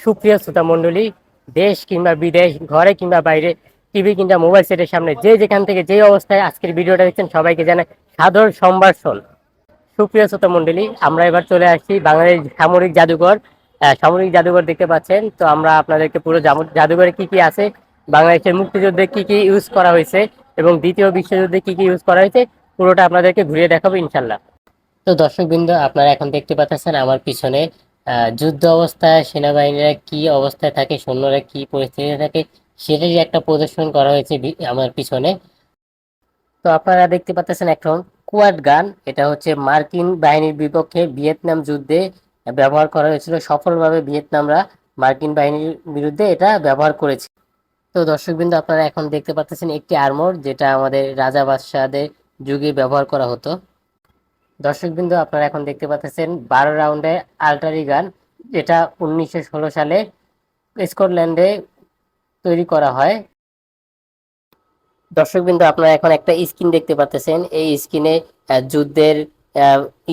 সুপ্রিয় শ্রোতা মণ্ডলী, দেশ কিংবা বিদেশ, ঘরে কিংবা বাইরে, টিভি কিংবা মোবাইল সেটের সামনে যে যেখান থেকে যে অবস্থায় আজকের ভিডিওটা দেখছেন সবাইকে জানাই সাদর সম্ভাষণ। সুপ্রিয় শ্রোতা মণ্ডলী, আমরা এবার চলে আসছি বাংলাদেশ সামরিক জাদুঘর। সামরিক জাদুঘর দেখতে পাচ্ছেন। তো আমরা আপনাদেরকে পুরো জাদুঘরে কি কি আছে, বাংলাদেশের মুক্তিযুদ্ধে কি কি ইউজ করা হয়েছে এবং দ্বিতীয় বিশ্বযুদ্ধে কি কি ইউজ করা হয়েছে, পুরোটা আপনাদেরকে ঘুরিয়ে দেখাবো ইনশাল্লাহ। তো দর্শকবৃন্দ, আপনারা এখন দেখতে পাচ্ছেন আমার পিছনে যুদ্ধ অবস্থায় সেনাবাহিনীরা কি অবস্থায় থাকে, সৈন্যরা কি পরিস্থিতিতে থাকে, সেটারই একটা প্রদর্শন করা হয়েছে আমার পিছনে। তো আপনারা দেখতে পাচ্ছেন এখন কোয়াড গান, এটা হচ্ছে মার্কিন বাহিনীর বিপক্ষে ভিয়েতনাম যুদ্ধে ব্যবহার করা হয়েছিল সফলভাবে। ভিয়েতনামরা মার্কিন বাহিনীর বিরুদ্ধে এটা ব্যবহার করেছে। তো দর্শকবৃন্দ, আপনারা এখন দেখতে পাচ্ছেন একটি আর্মর, যেটা আমাদের রাজা বাদশাহদের যুগে ব্যবহার করা হতো। দর্শকবৃন্দ, আপনারা এখন দেখতে পাচ্ছেন 12 রাউন্ডে আর্টারি গান, যেটা 1916 সালে স্কটল্যান্ডে তৈরি করা হয়। দর্শকবৃন্দ, আপনারা এখন একটা স্ক্রিন দেখতে পাচ্ছেন। এই স্ক্রিনে যুদ্ধের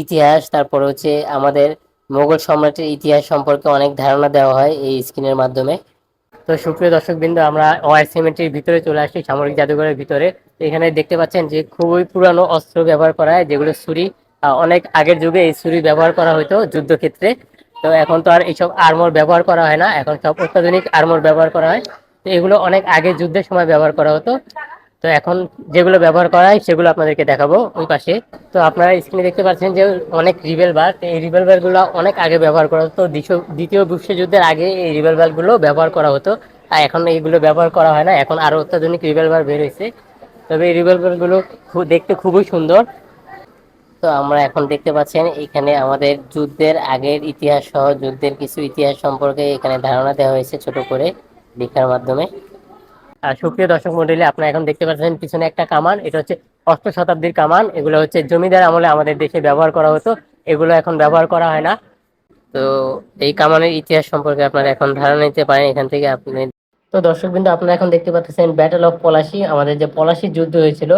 ইতিহাস, তারপর হচ্ছে আমাদের মোগল সম্রাটের ইতিহাস সম্পর্কে অনেক ধারণা দেওয়া হয় এই স্ক্রিনের মাধ্যমে। তো সুপ্রিয় দর্শকবৃন্দ, আমরা ওয়ার সিমেন্টের ভিতরে চলে আসছি, সামরিক জাদুঘরের ভিতরে। এখানে দেখতে পাচ্ছেন যে খুবই পুরানো অস্ত্র ব্যবহার করা হয়, যেগুলো ছুরি। অনেক আগের যুগে এই ছুরি ব্যবহার করা হতো যুদ্ধক্ষেত্রে। তো এখন তো আর এইসব আর্মর ব্যবহার করা হয় না, এখন সব অত্যাধুনিক আর্মর ব্যবহার করা হয়। তো এগুলো অনেক আগে যুদ্ধের সময় ব্যবহার করা হতো। তো এখন যেগুলো ব্যবহার করা হয় সেগুলো আপনাদেরকে দেখাবো ওই পাশে। তো আপনারা স্ক্রিনে দেখতে পাচ্ছেন যে অনেক রিভলভার, এই রিভলভার গুলো অনেক আগে ব্যবহার করা হতো। দ্বিতীয় বিশ্বযুদ্ধের আগে এই রিভলভার গুলো ব্যবহার করা হতো। আর এখন এইগুলো ব্যবহার করা হয় না, এখন আরো অত্যাধুনিক রিভলভার বের হয়েছে। তবে এই রিভলভার গুলো দেখতে খুবই সুন্দর। তো আমরা এখন দেখতে পাচ্ছেন এখানে আমাদের যুদ্ধের আগের ইতিহাস সহ যুদ্ধের কিছু ইতিহাস সম্পর্কে এখানে ধারণা দেওয়া হয়েছে ছোট করে লেখার মাধ্যমে। আর সুপ্রিয় দর্শক মন্ডলী, আপনারা এখন দেখতে পাচ্ছেন পিছনে একটা কামান, এটা হচ্ছে 8ম শতাব্দীর কামান। এগুলো হচ্ছে জমিদার আমলে আমাদের দেশে ব্যবহার করা হতো, এগুলো এখন ব্যবহার করা হয় না। তো এই কামানের ইতিহাস সম্পর্কে আপনারা এখন ধারণা নিতে পারেন এখান থেকে আপনি। তো দর্শকবৃন্দ, আপনারা এখন দেখতে পাচ্ছেন ব্যাটল অফ পলাশী, আমাদের যে পলাশী যুদ্ধ হয়েছিল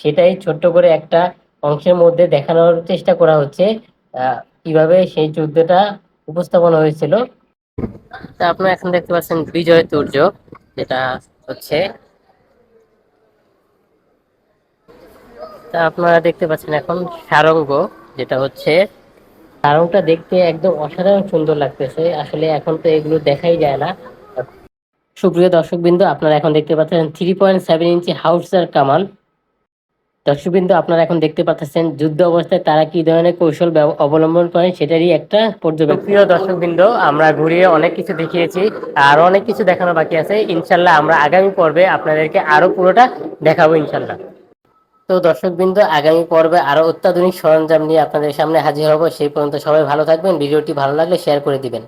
সেটাই ছোট্ট করে একটা অংশের মধ্যে দেখানোর চেষ্টা করা হচ্ছে, কিভাবে সেই যুদ্ধটা উপস্থাপন হয়েছিল। তা আপনারা এখন দেখতে পাচ্ছেন বিজয় দুর্য, যেটা হচ্ছে, তা আপনারা দেখতে পাচ্ছেন এখন সারঙ্গ, যেটা হচ্ছে, সারংটা দেখতে একদম অসাধারণ সুন্দর লাগতেছে। আসলে এখন তো এগুলো দেখাই যায় না। সুপ্রিয় দর্শকবৃন্দ, আপনারা এখন দেখতে পাচ্ছেন 3.7 ইঞ্চি হাউটজার কামান। দর্শকবৃন্দ, আপনারা এখন দেখতে পাচ্ছেন যুদ্ধ অবস্থায় তারা কি ধরনের কৌশল অবলম্বন করেন সেটারই একটা পর্যবেক্ষণ। প্রিয় দর্শকবৃন্দ, আমরা ঘুরিয়ে অনেক কিছু দেখিয়েছি, আর অনেক কিছু দেখানো বাকি আছে। ইনশাল্লাহ আমরা আগামী পর্বে আপনাদেরকে আরো পুরোটা দেখাবো ইনশাল্লাহ। তো দর্শকবৃন্দ, আগামী পর্বে আরো অত্যাধুনিক সরঞ্জাম নিয়ে আপনাদের সামনে হাজির হব। সেই পর্যন্ত সবাই ভালো থাকবেন। ভিডিওটি ভালো লাগলে শেয়ার করে দিবেন।